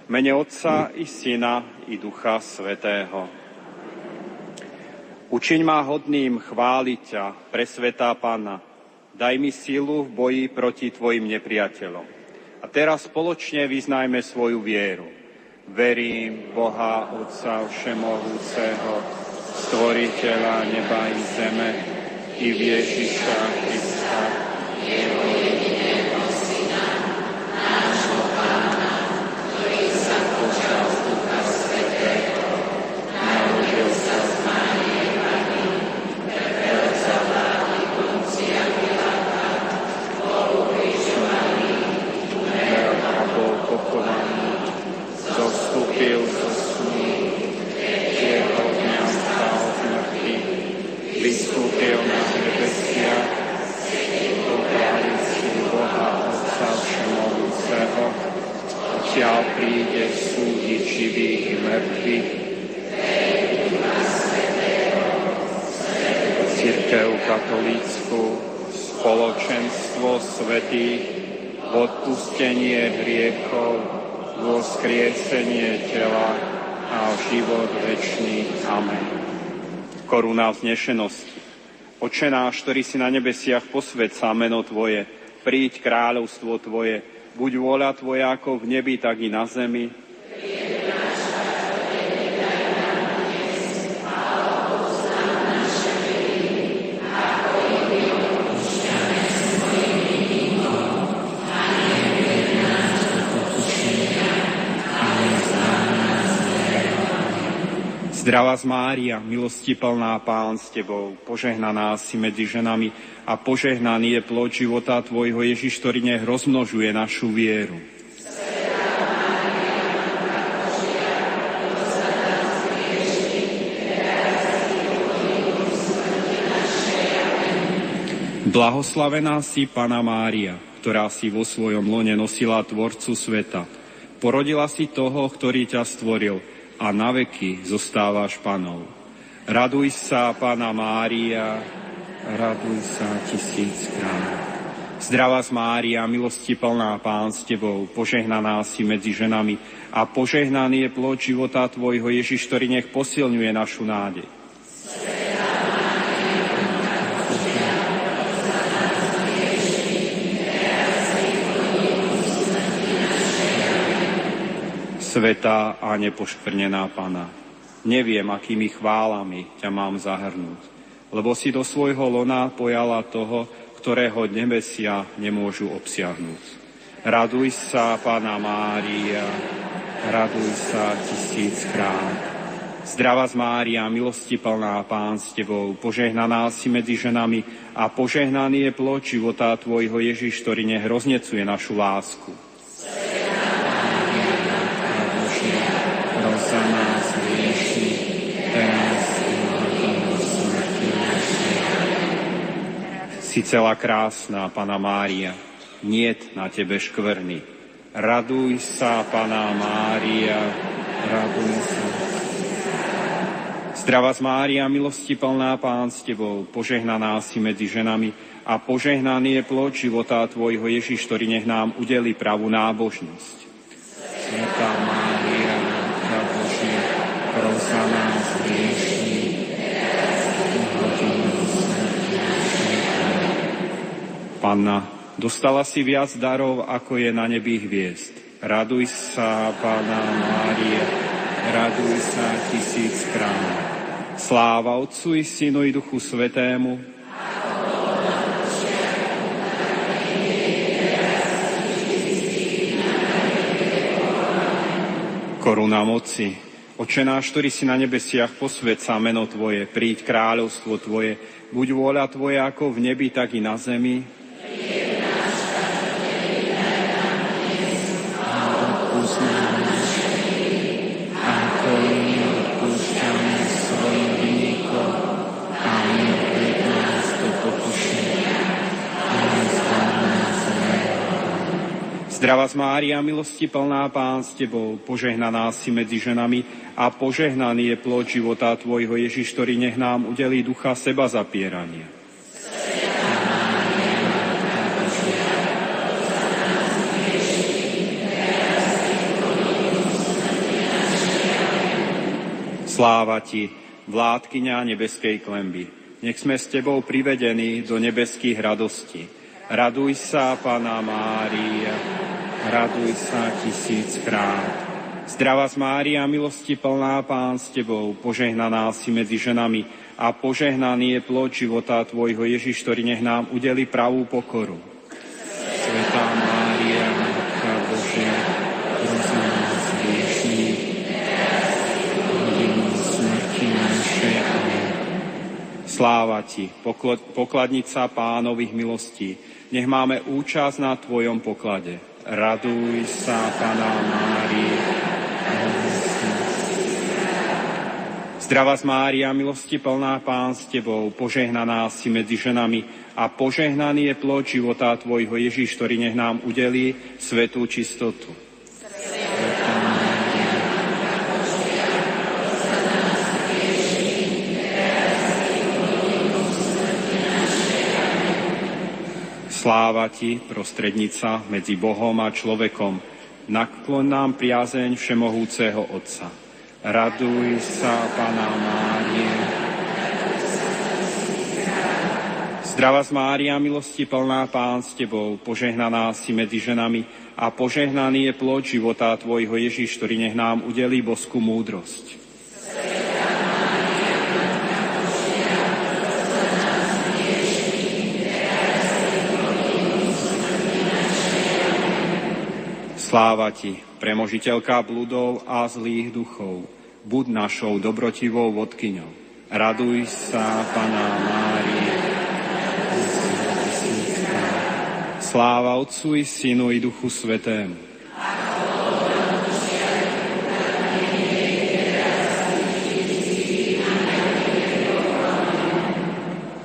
V mene Otca i Syna i Ducha Svätého. Učiň ma hodným chváliť ťa, presvätá Panna. Daj mi silu v boji proti tvojim nepriateľom. A teraz spoločne vyznajme svoju vieru. Verím Boha Otca Všemohúceho, Stvoriteľa neba i zeme, i v Ježiša Krista, jeho jediného Syna, nášho Pána, ktorý sa počal z Ducha Svätého, narodil sa z Márie Panny, trpel za vlády Poncia Piláta, bol ukrižovaný, umrel a bol pochovaný, zostúpil zo snu, tretieho dňa vstal z mŕtvych, vystúpil na nebesia, do pravici Boha Otca Všemohúceho, odtiaľ príde súdiť živých i mŕtvych, Cirkev katolícku, spoločenstvo svätých, odpustenie hriechov, voskriesenie tela a život večný. Amen. Koruna vznešenosti. Oče náš, ktorý si na nebesiach, posväť sa meno Tvoje, príď kráľovstvo Tvoje, buď vôľa Tvoja ako v nebi, tak i na zemi. Zdravá Mária, milosti plná, Pán s Tebou, požehnaná si medzi ženami a požehnaný je plod života Tvojho, Ježiš, ktorý nech rozmnožuje našu vieru. Blahoslavená si Panna Mária, ktorá si vo svojom lone nosila Tvorcu sveta. Porodila si toho, ktorý ťa stvoril, a na veky zostávaš Pannou. Raduj sa, Panna Mária, raduj sa 1000-krát. Zdravá Mária, milosti plná, Pán s Tebou, požehnaná si medzi ženami a požehnaný je plod života Tvojho, Ježiš, ktorý nech posilňuje našu nádej. Svätá a nepoškvrnená Panna, neviem, akými chválami ťa mám zahrnúť, lebo si do svojho lona pojala toho, ktorého nebesia nemôžu obsiahnuť. Raduj sa, Panna Mária, raduj sa 1000-krát. Zdravá Mária, milosti plná, Pán s Tebou, požehnaná si medzi ženami a požehnaný je plod života Tvojho, Ježiš, ktorý nech roznecuje našu lásku. Za nás hriešných, teraz i na hodinu smrti našej. Si celá krásna, Panna Mária, niet na Tebe škvrny. Raduj sa, Panna Mária, raduj sa. Zdravá Mária, milosti plná, Pán s Tebou, požehnaná si medzi ženami a požehnaný je plod života Tvojho, Ježiš, ktorý nech nám udelí pravú nábožnosť. Svätá Mária, pros za nás hriešných, Panna, dostala si viac darov, ako je na nebi hviezd. Raduj sa, Panna Mária, raduj sa 1000-krát. Sláva Otcu i Synu i Duchu Svätému, koruna moci. Oče náš, ktorý si na nebesiach, posväť sa meno Tvoje, príď kráľovstvo Tvoje, buď vôľa Tvoja ako v nebi, tak i na zemi. Odpusť nám naše hriechy, ako my odpúšťame svojim vinníkom, a neuved nás do pokušenia, ale zbav nás zlého. Zdravá Mária, milosti plná, Pán s Tebou, požehnaná si medzi ženami a požehnaný je plod života Tvojho, Ježiš, ktorý nech nám udelí ducha seba zapierania. Sláva ti, vládkyňa nebeskej klenby. Nech sme s tebou privedení do nebeských radostí. Raduj sa, Panna Mária, raduj sa tisíckrát. Zdravá Mária, milosti plná, Pán s tebou, požehnaná si medzi ženami a požehnaný je plod života tvojho, Ježiš, ktorý nech nám udeli pravú pokoru. Svätá Mária, Matka Božia, pros za nás hriešných, hodinu smrti našej. Amen. Sláva ti, pokladnica Pánových milostí, nech máme účasť na tvojom poklade. Raduj sa, Panna Mária. Zdravá Mária, milosti plná, Pán s tebou, požehnaná si medzi ženami a požehnaný je plod života tvojho, Ježiš, ktorý nech nám udelí svätú čistotu. Sláva ti, prostrednica medzi Bohom a človekom, nakloň nám priazeň všemohúceho Otca. Raduj sa, Panna Mária. Zdravá Mária, milosti plná, Pán s tebou, požehnaná si medzi ženami a požehnaný je plod života tvojho, Ježiš, ktorý nech nám udelí boskú múdrosť. Sláva ti, premožiteľka bludov a zlých duchov, buď našou dobrotivou vodkyňou. Raduj sa, Panna Mária. Sláva Otcu i Synu i Duchu Svätému.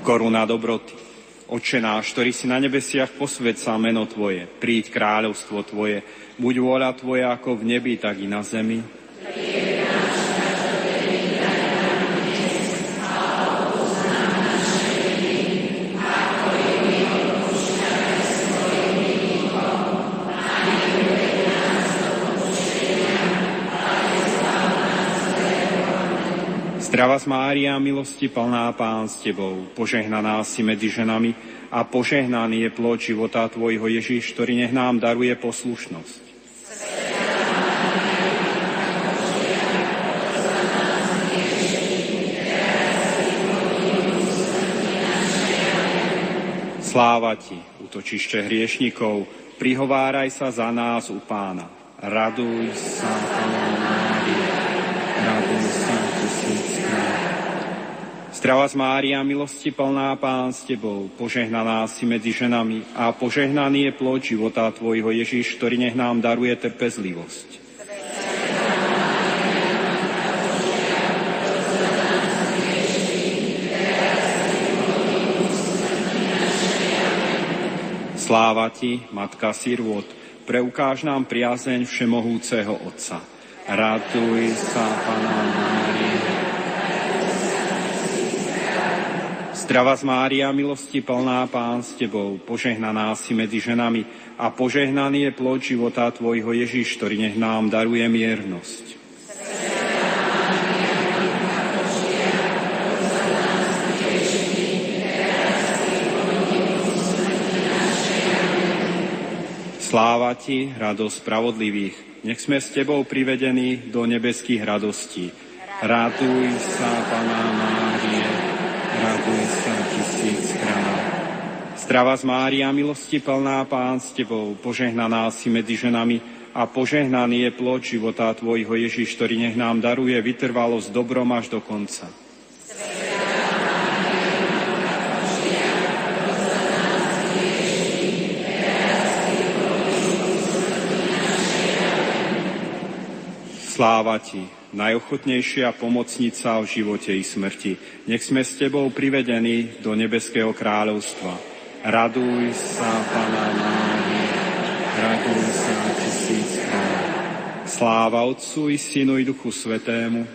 Koruna dobroty. Otče náš, ktorý si na nebesiach, posväť sa meno Tvoje, príď kráľovstvo Tvoje, buď vôľa Tvoja ako v nebi, tak i na zemi. Zdravá Mária, milosti plná, Pán s tebou, požehnaná si medzi ženami a požehnaný je plod života tvojho, Ježiš, ktorý nech nám daruje poslušnosť. Sláva ti, útočište hriešnikov, prihováraj sa za nás u Pána. Raduj sa, Panna Mária, raduj sa tisíckrát. Zdravá Mária, milosti plná, Pán s tebou, požehnaná si medzi ženami a požehnaný je plod života tvojho, Ježiš, ktorý nech nám daruje trpezlivosť. Sláva ti, Matka sirôt, preukáž nám priazeň všemohúceho Otca. Raduj sa, Panna Mária. Zdravá Mária, milosti plná, Pán s tebou, požehnaná si medzi ženami a požehnaný je plod života tvojho, Ježiš, ktorý nech nám daruje miernosť. Sláva ti, radosť spravodlivých, nech sme s tebou privedení do nebeských radostí. Raduj sa, Panna Mária, raduj sa tisíckrát. Zdravá Mária, milosti plná, Pán s tebou, požehnaná si medzi ženami a požehnaný je plod života tvojho, Ježiš, ktorý nech nám daruje vytrvalosť dobrom až do konca. Sláva ti, najochotnejšia pomocnica v živote i smrti. Nech sme s tebou privedení do nebeského kráľovstva. Raduj sa, Panna Mária, raduj sa tisíckrát. Sláva Otcu i Synu i Duchu Svätému.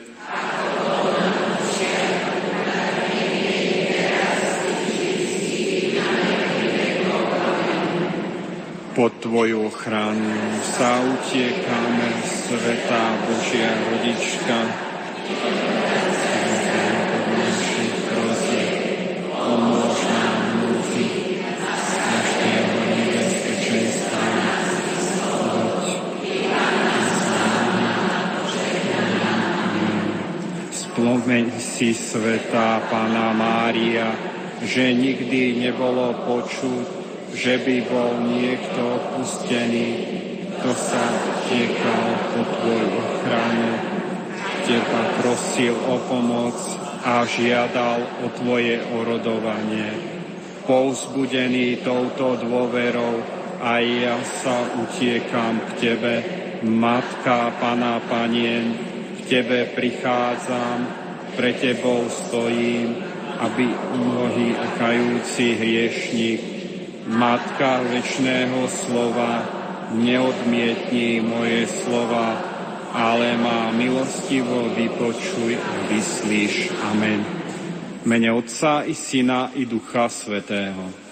Pod tvoju ochranu sa utiekame, Svätá Božia Rodička. Spomeň si, svätá Panna Mária, že nikdy nebolo počuť, že by bol niekto opustený, kto sa tiekal po tvoj ochranu, teba prosil o pomoc a žiadal o tvoje orodovanie. Povzbudený touto dôverou, aj ja sa utiekam k tebe, Matka Panna Panien, k tebe prichádzam, pre tebou stojím, aby mnohý kajúci hriešnik, Matka večného slova, neodmietni moje slova, ale ma milostivo vypočuj a vyslíš. Amen. V mene Otca i Syna i Ducha Svätého.